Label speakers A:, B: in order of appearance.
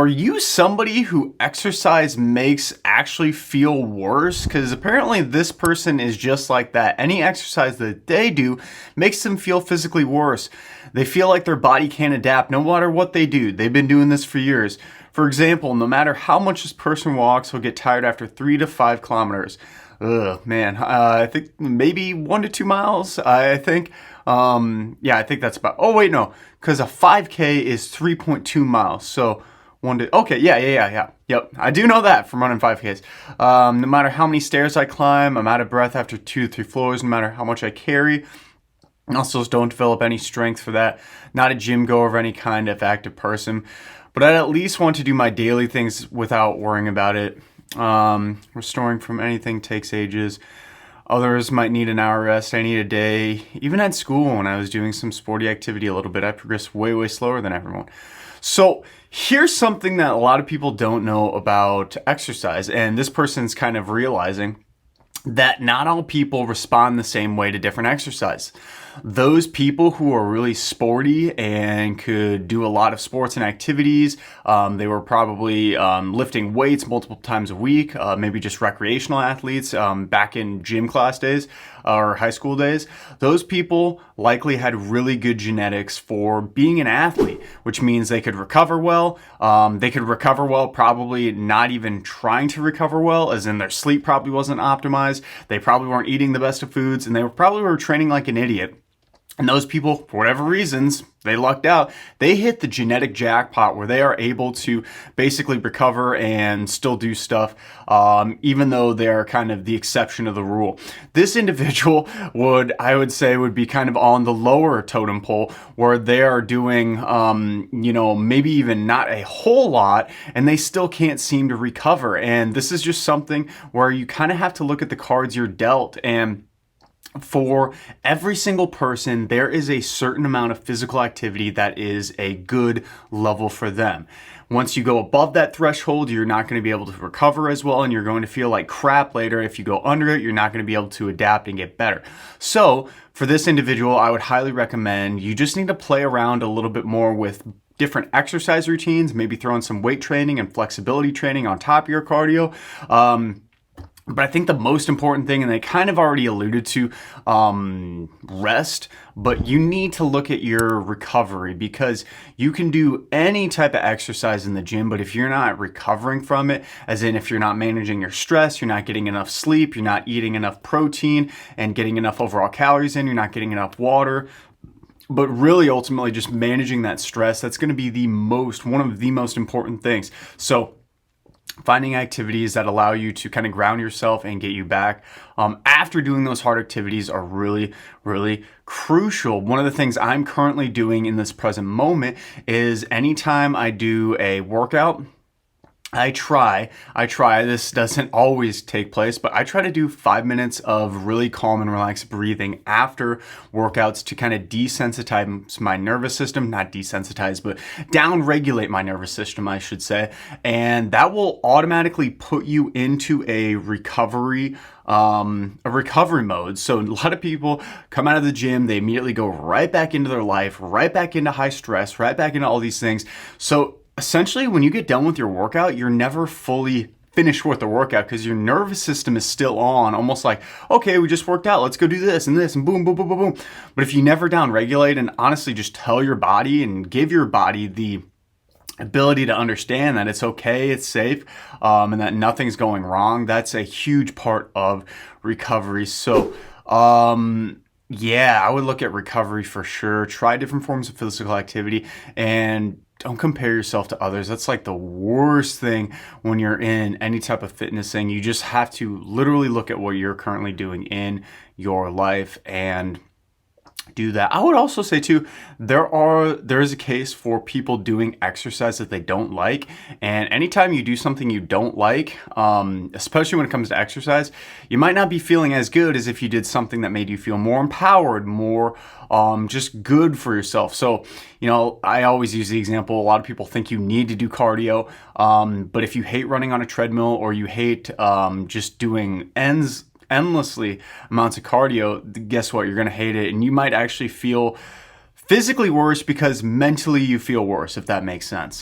A: Are you somebody who exercise makes actually feel worse? Because apparently this person is just like that. Any exercise that they do makes them feel physically worse. They feel like their body can't adapt no matter what they do. They've been doing this for years. For example, no matter how much this person walks, he'll get tired after 3 to 5 kilometers. Ugh, man. I think maybe 1 to 2 miles. I think. Yeah, I think that's about. Oh wait, no, because a 5K is 3.2 miles. So. Okay, yeah. Yep, I do know that from running 5Ks. No matter how many stairs I climb, I'm out of breath after 2 to 3 floors, no matter how much I carry. I also don't develop any strength for that. Not a gym goer of any kind, of active person. But I'd at least want to do my daily things without worrying about it. Restoring from anything takes ages. Others might need an hour rest. I need a day. Even at school, when I was doing some sporty activity a little bit, I progressed way slower than everyone. So here's something that a lot of people don't know about exercise, and this person's kind of realizing that not all people respond the same way to different exercise. Those people who are really sporty and could do a lot of sports and activities, they were probably lifting weights multiple times a week, maybe just recreational athletes back in gym class days or high school days. Those people likely had really good genetics for being an athlete, which means they could recover well. They could recover well, probably not even trying to recover well, as in their sleep probably wasn't optimized. They probably weren't eating the best of foods, and they probably were training like an idiot. And those people, for whatever reasons, they lucked out. They hit the genetic jackpot where they are able to basically recover and still do stuff, even though they're kind of the exception of the rule. This individual I would say, would be kind of on the lower totem pole where they are doing, maybe even not a whole lot, and they still can't seem to recover. And this is just something where you kind of have to look at the cards you're dealt. And for every single person, there is a certain amount of physical activity that is a good level for them. Once you go above that threshold, you're not going to be able to recover as well, and you're going to feel like crap later. If you go under it, you're not going to be able to adapt and get better. So for this individual, I would highly recommend you just need to play around a little bit more with different exercise routines, maybe throw in some weight training and flexibility training on top of your cardio. But I think the most important thing, and they kind of already alluded to, rest, but you need to look at your recovery, because you can do any type of exercise in the gym, but if you're not recovering from it, as in if you're not managing your stress, you're not getting enough sleep, you're not eating enough protein and getting enough overall calories in, you're not getting enough water, but really ultimately just managing that stress, that's going to be one of the most important things. So finding activities that allow you to kind of ground yourself and get you back after doing those hard activities are really crucial. One of the things I'm currently doing in this present moment is anytime I do a workout, I try, this doesn't always take place, but I try to do 5 minutes of really calm and relaxed breathing after workouts to kind of desensitize my nervous system, not desensitize, but down-regulate my nervous system, I should say. And that will automatically put you into a recovery mode. So a lot of people come out of the gym, they immediately go right back into their life, right back into high stress, right back into all these things. So essentially, when you get done with your workout, you're never fully finished with the workout because your nervous system is still on, almost like, okay, we just worked out, let's go do this and this and boom, boom, boom, boom, boom. But if you never down regulate and honestly just tell your body and give your body the ability to understand that it's okay, it's safe, and that nothing's going wrong, that's a huge part of recovery. So, yeah, I would look at recovery for sure. Try different forms of physical activity and don't compare yourself to others. That's like the worst thing when you're in any type of fitness thing. You just have to literally look at what you're currently doing in your life and do that. I would also say too, there is a case for people doing exercise that they don't like, and anytime you do something you don't like, especially when it comes to exercise, you might not be feeling as good as if you did something that made you feel more empowered, more just good for yourself. So, I always use the example, a lot of people think you need to do cardio, but if you hate running on a treadmill or you hate just doing endlessly amounts of cardio, guess what? You're going to hate it, and you might actually feel physically worse because mentally you feel worse, if that makes sense.